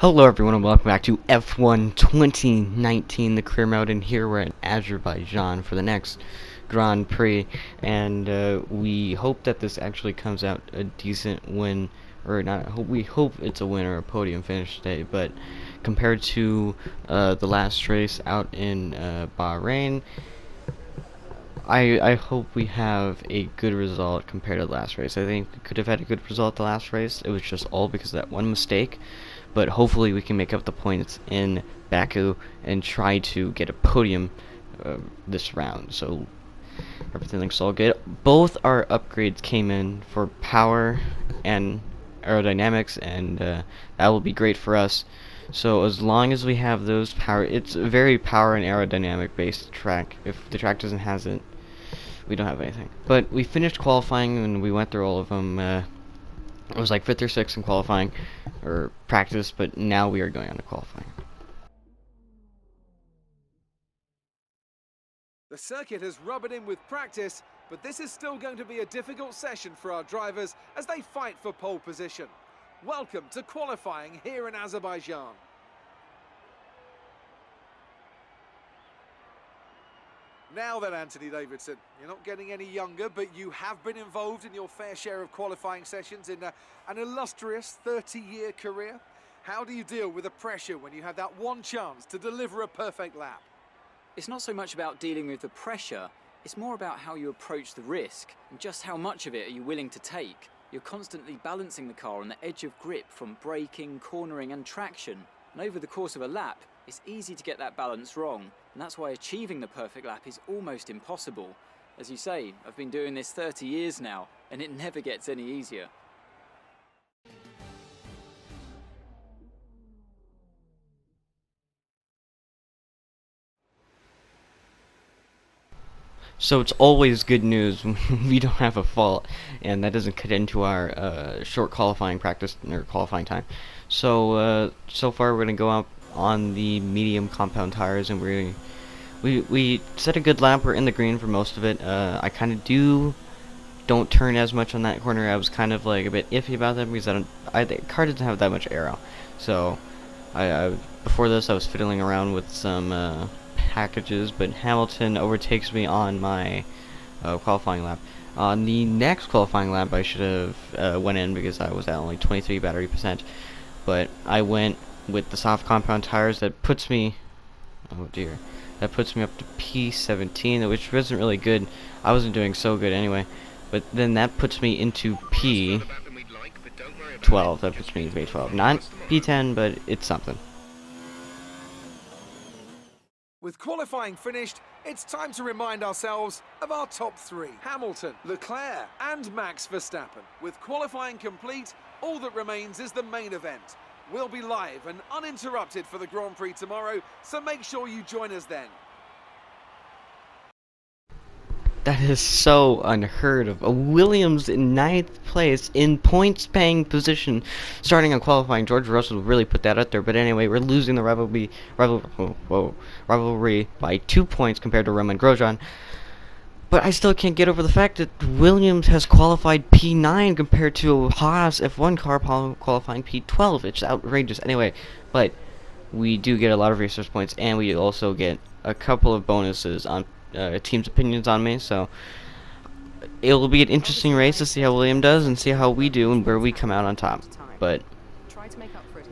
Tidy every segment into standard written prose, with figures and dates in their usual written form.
Hello everyone and welcome back to F1 2019, the career mode, and here we're in Azerbaijan for the next Grand Prix, and we hope that this actually comes out a decent win, or not, we hope it's a win or a podium finish today, but compared to the last race out in Bahrain, I hope we have a good result compared to the last race. I think we could have had a good result the last race. It was just all because of that one mistake. But hopefully we can make up the points in Baku and try to get a podium this round. So everything looks all good. Both our upgrades came in for power and aerodynamics, and that will be great for us. So as long as we have those power, it's a very power and aerodynamic based track. If the track doesn't have it, we don't have anything. But we finished qualifying and we went through all of them. It was like 5th or 6th in qualifying, or practice, but now we are going on to qualifying. The circuit has rubbed in with practice, but this is still going to be a difficult session for our drivers as they fight for pole position. Welcome to qualifying here in Azerbaijan. Now then, Anthony Davidson, you're not getting any younger, but you have been involved in your fair share of qualifying sessions in an illustrious 30-year career. How do you deal with the pressure when you have that one chance to deliver a perfect lap? It's not so much about dealing with the pressure, it's more about how you approach the risk and just how much of it are you willing to take. You're constantly balancing the car on the edge of grip from braking, cornering and traction, and over the course of a lap, it's easy to get that balance wrong, and that's why achieving the perfect lap is almost impossible. As you say, I've been doing this 30 years now, and it never gets any easier. So it's always good news when we don't have a fault, and that doesn't cut into our short qualifying practice or qualifying time. So so far we're gonna go up on the medium compound tires, and we set a good lap. We're in the green for most of it. I kind of don't turn as much on that corner. I was kind of like a bit iffy about that because the car doesn't have that much aero. So I before this I was fiddling around with some packages, but Hamilton overtakes me on my qualifying lap. On the next qualifying lap I should have went in because I was at only 23 battery percent, but I went with the soft compound tires. That puts me, oh dear, that puts me up to P17, which wasn't really good. I wasn't doing so good anyway, but then that puts me into P12. That puts me into P12, not P10, but it's something. With qualifying finished, it's time to remind ourselves of our top three: Hamilton, Leclerc and Max Verstappen. With qualifying complete, all that remains is the main event. We'll be live and uninterrupted for the Grand Prix tomorrow, so make sure you join us then. That is so unheard of. A Williams in 9th place in points-paying position starting on qualifying. George Russell really put that out there, but anyway, we're losing the rivalry by 2 points compared to Roman Grosjean. But I still can't get over the fact that Williams has qualified P9 compared to HAAS F1 car qualifying P12. It's outrageous. Anyway, but we do get a lot of research points, and we also get a couple of bonuses on team's opinions on me. So it will be an interesting race to see how William does and see how we do and where we come out on top. But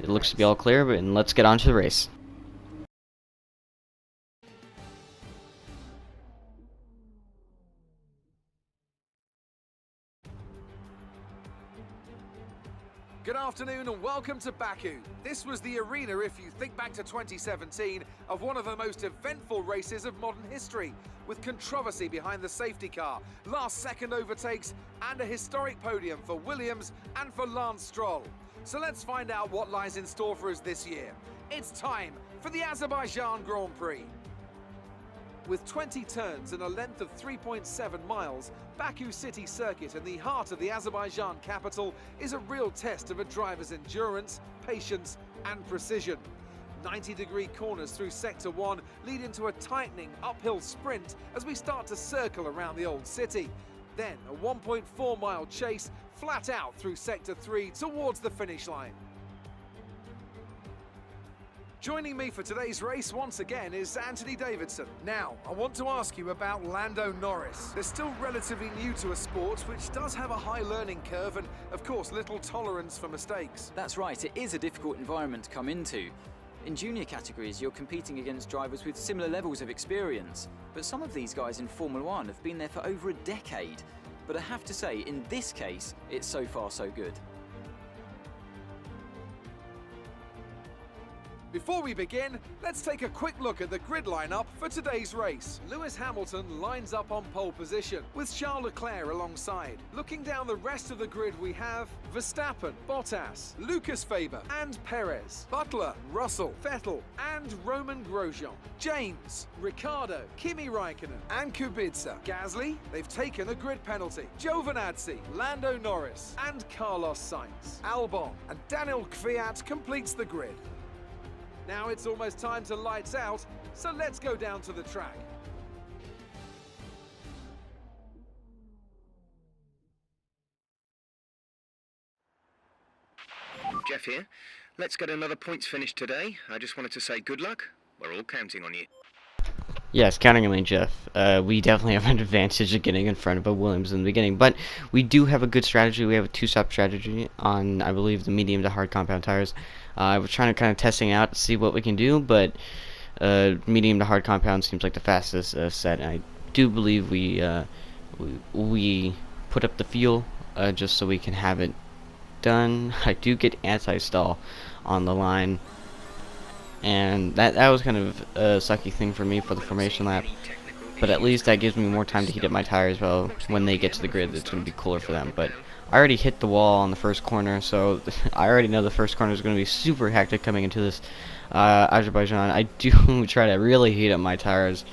it looks to be all clear, but let's get on to the race. Good afternoon and welcome to Baku. This was the arena, if you think back to 2017, of one of the most eventful races of modern history, with controversy behind the safety car, last-second overtakes, and a historic podium for Williams and for Lance Stroll. So let's find out what lies in store for us this year. It's time for the Azerbaijan Grand Prix. With 20 turns and a length of 3.7 miles, Baku City Circuit in the heart of the Azerbaijan capital is a real test of a driver's endurance, patience and precision. 90-degree corners through Sector 1 lead into a tightening uphill sprint as we start to circle around the old city. Then a 1.4-mile chase flat out through Sector 3 towards the finish line. Joining me for today's race once again is Anthony Davidson. Now, I want to ask you about Lando Norris. They're still relatively new to a sport which does have a high learning curve and, of course, little tolerance for mistakes. That's right, it is a difficult environment to come into. In junior categories, you're competing against drivers with similar levels of experience. But some of these guys in Formula One have been there for over a decade. But I have to say, in this case, it's so far so good. Before we begin, let's take a quick look at the grid lineup for today's race. Lewis Hamilton lines up on pole position, with Charles Leclerc alongside. Looking down the rest of the grid, we have Verstappen, Bottas, Lucas Faber and Perez, Butler, Russell, Vettel and Roman Grosjean, James, Ricciardo, Kimi Raikkonen and Kubica. Gasly, they've taken a grid penalty. Giovinazzi, Lando Norris and Carlos Sainz. Albon and Daniel Kvyat completes the grid. Now it's almost time to lights out, so let's go down to the track. Jeff here. Let's get another points finish today. I just wanted to say good luck. We're all counting on you. Yes, counting on me, Jeff. We definitely have an advantage of getting in front of a Williams in the beginning, but we do have a good strategy. We have a two-stop strategy on, I believe, the medium to hard compound tires. We're trying to kind of testing out to see what we can do, but medium to hard compound seems like the fastest set. And I do believe we put up the fuel just so we can have it done. I do get anti-stall on the line. And that was kind of a sucky thing for me for the formation lap, but at least that gives me more time to heat up my tires. Well, when they get to the grid, it's going to be cooler for them. But I already hit the wall on the first corner, so I already know the first corner is going to be super hectic coming into this Azerbaijan. I do try to really heat up my tires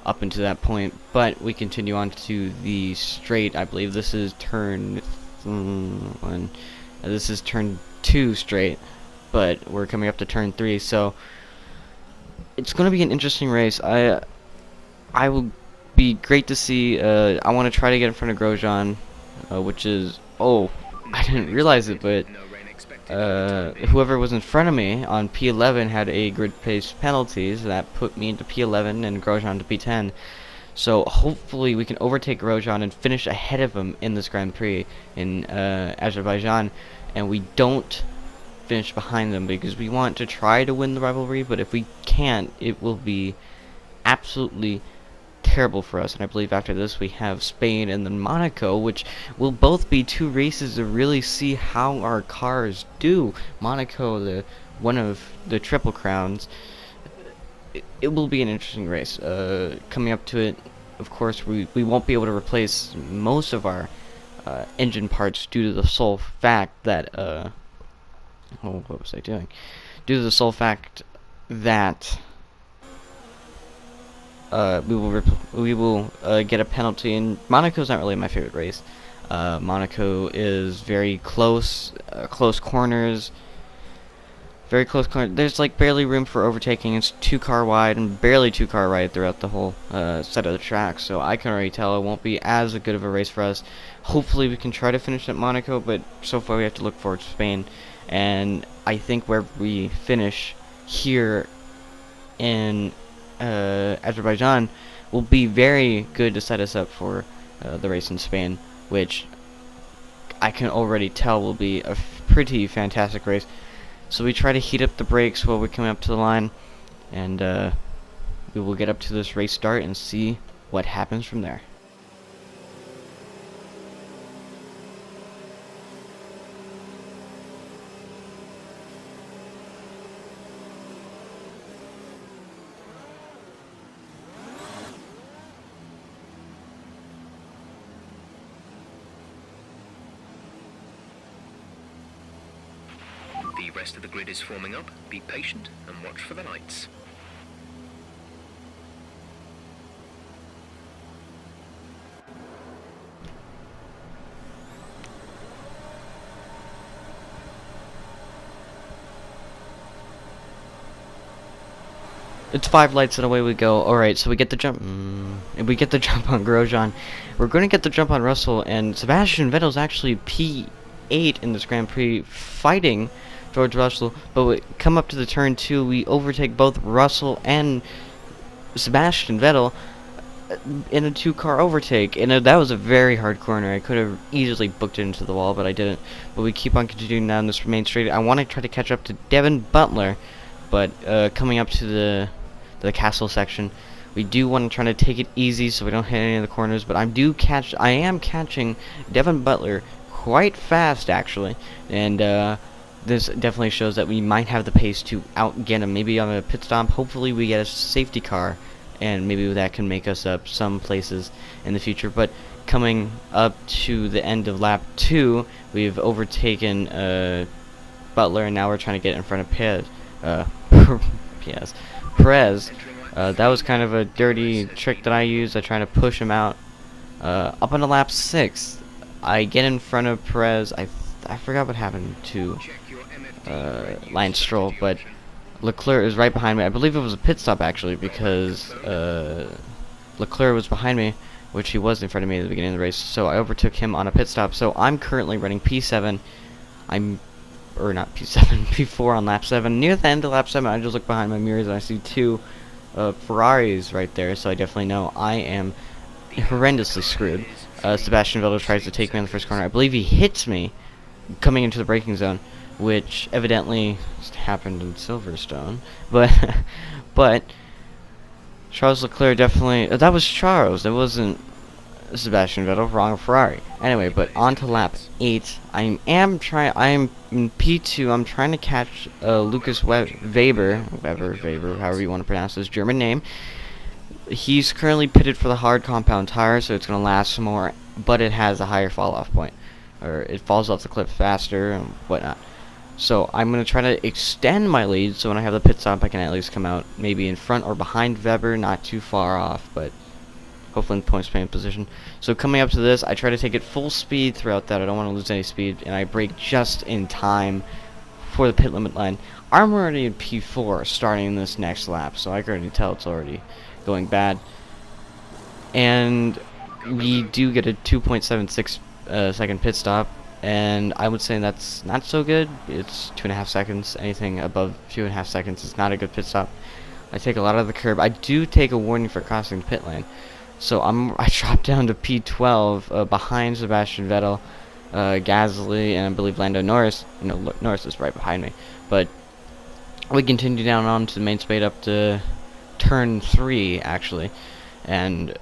up into that point, but we continue on to the straight. I believe this is turn one. This is turn 2 straight, but we're coming up to turn 3, so it's going to be an interesting race. I will be great to see. I want to try to get in front of Grosjean, which is, oh, I didn't realize it, but whoever was in front of me on P11 had a grid pace penalties that put me into P11 and Grosjean to P10. So hopefully we can overtake Grosjean and finish ahead of him in this Grand Prix in Azerbaijan, and we don't finish behind them, because we want to try to win the rivalry, but if we can't, it will be absolutely terrible for us. And I believe after this we have Spain and then Monaco, which will both be 2 races to really see how our cars do. Monaco, the one of the Triple Crowns. It will be an interesting race. Coming up to it, of course, we won't be able to replace most of our engine parts due to the sole fact that oh, what was I doing? Due to the sole fact that we will get a penalty, and Monaco's not really my favorite race. Monaco is very close, close corners, very close corners. There's like barely room for overtaking. It's 2-car wide and barely 2-car wide throughout the whole set of the track. So I can already tell it won't be as good of a race for us. Hopefully we can try to finish at Monaco, but so far we have to look forward to Spain. And I think where we finish here in Azerbaijan will be very good to set us up for the race in Spain, which I can already tell will be a pretty fantastic race. So we try to heat up the brakes while we're coming up to the line, and we will get up to this race start and see what happens from there. The rest of the grid is forming up. Be patient and watch for the lights. It's 5 lights and away we go. Alright, so we get the jump. We get the jump on Grosjean. We're going to get the jump on Russell, and Sebastian Vettel's actually P8 in this Grand Prix, fighting George Russell, but we come up to the turn 2, we overtake both Russell and Sebastian Vettel in a 2-car overtake, and that was a very hard corner. I could have easily booked it into the wall, but I didn't. But we keep on continuing down this main straight. I want to try to catch up to Devin Butler, but coming up to the castle section, we do want to try to take it easy so we don't hit any of the corners. But I am catching Devin Butler quite fast actually, and this definitely shows that we might have the pace to outget him. Maybe on a pit stop, hopefully we get a safety car, and maybe that can make us up some places in the future. But coming up to the end of lap 2, we've overtaken Butler, and now we're trying to get in front of Perez. That was kind of a dirty trick that I used. I tried to push him out. Up on the lap 6, I get in front of Perez. I forgot what happened to Lance Stroll, but Leclerc is right behind me. I believe it was a pit stop actually, because Leclerc was behind me, which he was in front of me at the beginning of the race. So I overtook him on a pit stop. So I'm currently running P7. Or not P7, P4 on lap 7. Near the end of lap 7, I just look behind my mirrors and I see 2 Ferraris right there. So I definitely know I am horrendously screwed. Sebastian Vettel tries to take me on the first corner. I believe he hits me coming into the braking zone, which evidently happened in Silverstone. But Charles Leclerc definitely... that was Charles. It wasn't Sebastian Vettel. Wrong Ferrari. Anyway, but on to lap 8. I am in P2. I'm trying to catch Lucas Weber, however you want to pronounce his German name. He's currently pitted for the hard compound tire, so it's going to last more, but it has a higher fall-off point. Or it falls off the cliff faster and whatnot. So I'm going to try to extend my lead, so when I have the pit stop I can at least come out maybe in front or behind Weber, not too far off, but hopefully in points paying position. So coming up to this, I try to take it full speed throughout that. I don't want to lose any speed, and I brake just in time for the pit limit line. I'm already in P4 starting this next lap, so I can already tell it's already going bad. And we do get a 2.76 second pit stop, and I would say that's not so good. It's 2.5 seconds. Anything above 2.5 seconds is not a good pit stop. I take a lot of the curb. I do take a warning for crossing the pit lane. So I drop down to P12 behind Sebastian Vettel, Gasly, and I believe Lando Norris. No, Norris is right behind me. But we continue down on to the main straight up to turn 3 actually, and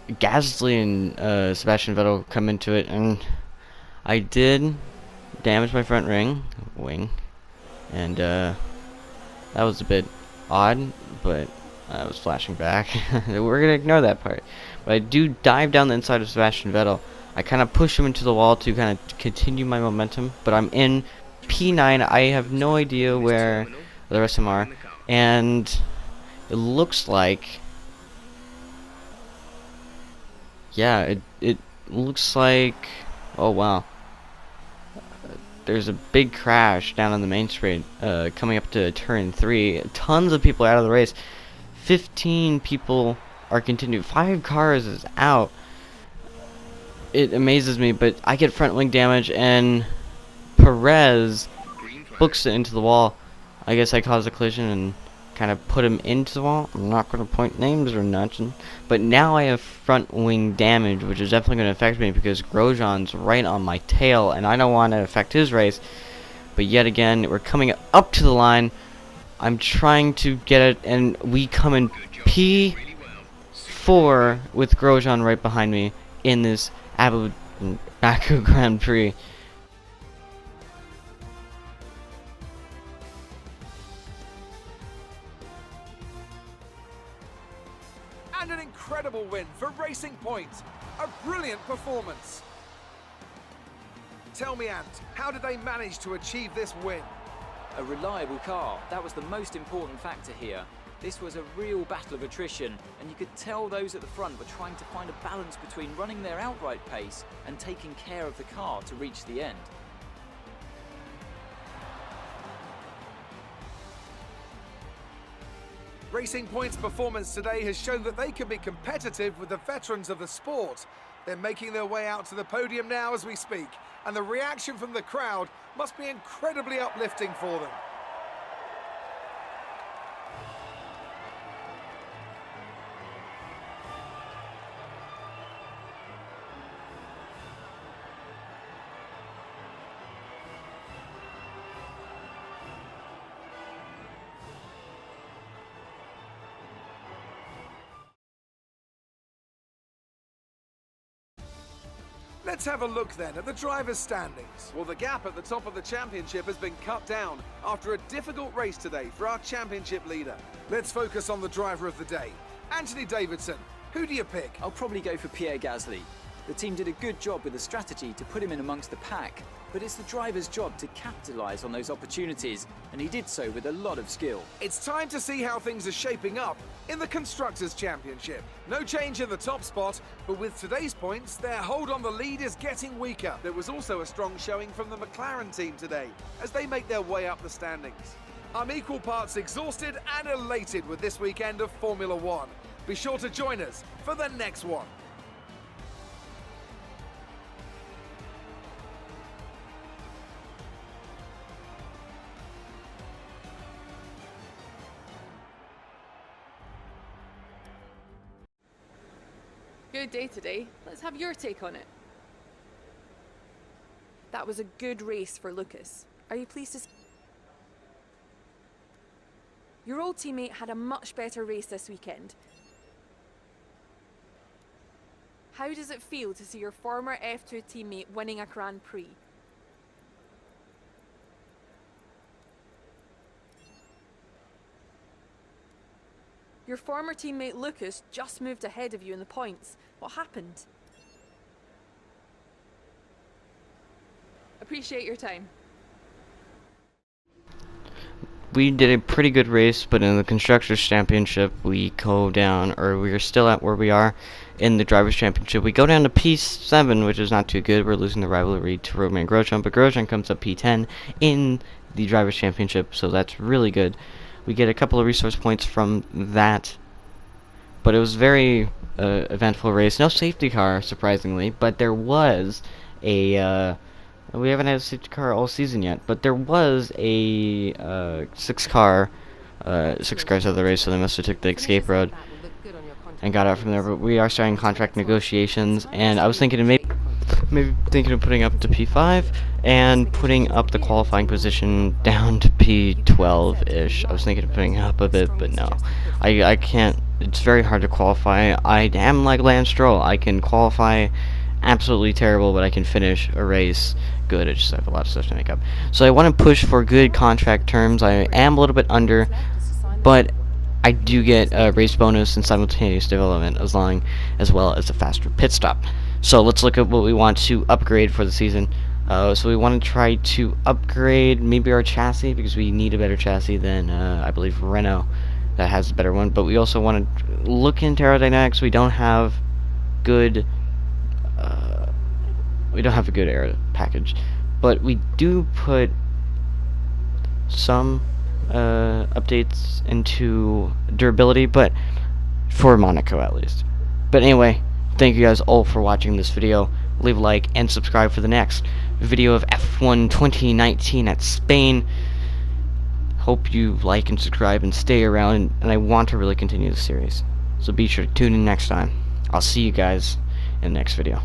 Gasly and Sebastian Vettel come into it, and I did damage my front wing, and that was a bit odd, but I was flashing back. We're gonna ignore that part. But I do dive down the inside of Sebastian Vettel. I kind of push him into the wall to kind of continue my momentum, but I'm in P9. I have no idea where the rest of them are, and it looks like, yeah, it looks like, oh wow, there's a big crash down on the main straight coming up to turn 3. Tons of people are out of the race. 15 people are continuing. 5 cars is out. It amazes me, but I get front wing damage, and Perez books it into the wall. I guess I caused a collision and kind of put him into the wall. I'm not going to point names or nothing, but now I have front wing damage, which is definitely going to affect me because Grosjean's right on my tail, and I don't want to affect his race. But yet again, we're coming up to the line. I'm trying to get it, and we come in P4 with Grosjean right behind me in this Baku Grand Prix. And an incredible win for Racing Point. A brilliant performance. Tell me, Ant, how did they manage to achieve this win? A reliable car, that was the most important factor here. This was a real battle of attrition, and you could tell those at the front were trying to find a balance between running their outright pace and taking care of the car to reach the end. Racing Point's performance today has shown that they can be competitive with the veterans of the sport. They're making their way out to the podium now as we speak, and the reaction from the crowd must be incredibly uplifting for them. Let's have a look then at the drivers' standings. Well, the gap at the top of the championship has been cut down after a difficult race today for our championship leader. Let's focus on the driver of the day, Anthony Davidson. Who do you pick? I'll probably go for Pierre Gasly. The team did a good job with the strategy to put him in amongst the pack, but it's the driver's job to capitalise on those opportunities, and he did so with a lot of skill. It's time to see how things are shaping up in the Constructors' Championship. No change in the top spot, but with today's points, their hold on the lead is getting weaker. There was also a strong showing from the McLaren team today, as they make their way up the standings. I'm equal parts exhausted and elated with this weekend of Formula One. Be sure to join us for the next one. Good day today. Let's have your take on it. That was a good race for Lucas. Are you pleased to see? Your old teammate had a much better race this weekend. How does it feel to see your former F2 teammate winning a Grand Prix? Your former teammate Lucas just moved ahead of you in the points. What happened? Appreciate your time. We did a pretty good race, but in the Constructors' Championship, we go down, or we are still at where we are in the Drivers' Championship. We go down to P7, which is not too good. We're losing the rivalry to Roman Grosjean, but Grosjean comes up P10 in the Drivers' Championship, so that's really good. We get a couple of resource points from that, but it was a very eventful race. No safety car, surprisingly, but there was a... we haven't had a safety car all season yet, but there was a six cars out of the race, so they must have took the escape road and got out from there. But we are starting contract negotiations, and I was thinking of maybe thinking of putting up to P5 and putting up the qualifying position down to P12-ish. I was thinking of putting it up a bit, but no. I can't. It's very hard to qualify. I am like Lance Stroll. I can qualify absolutely terrible, but I can finish a race good. I just have a lot of stuff to make up. So I want to push for good contract terms. I am a little bit under, but I do get a race bonus and simultaneous development as well as a faster pit stop. So let's look at what we want to upgrade for the season. So we want to try to upgrade maybe our chassis, because we need a better chassis than I believe Renault that has a better one. But we also want to look into aerodynamics. We don't have good aero package, but we do put some updates into durability, but for Monaco at least. But anyway, thank you guys all for watching this video. Leave a like and subscribe for the next video of F1 2019 at Spain. Hope you like and subscribe and stay around, and I want to really continue the series. So be sure to tune in next time. I'll see you guys in the next video.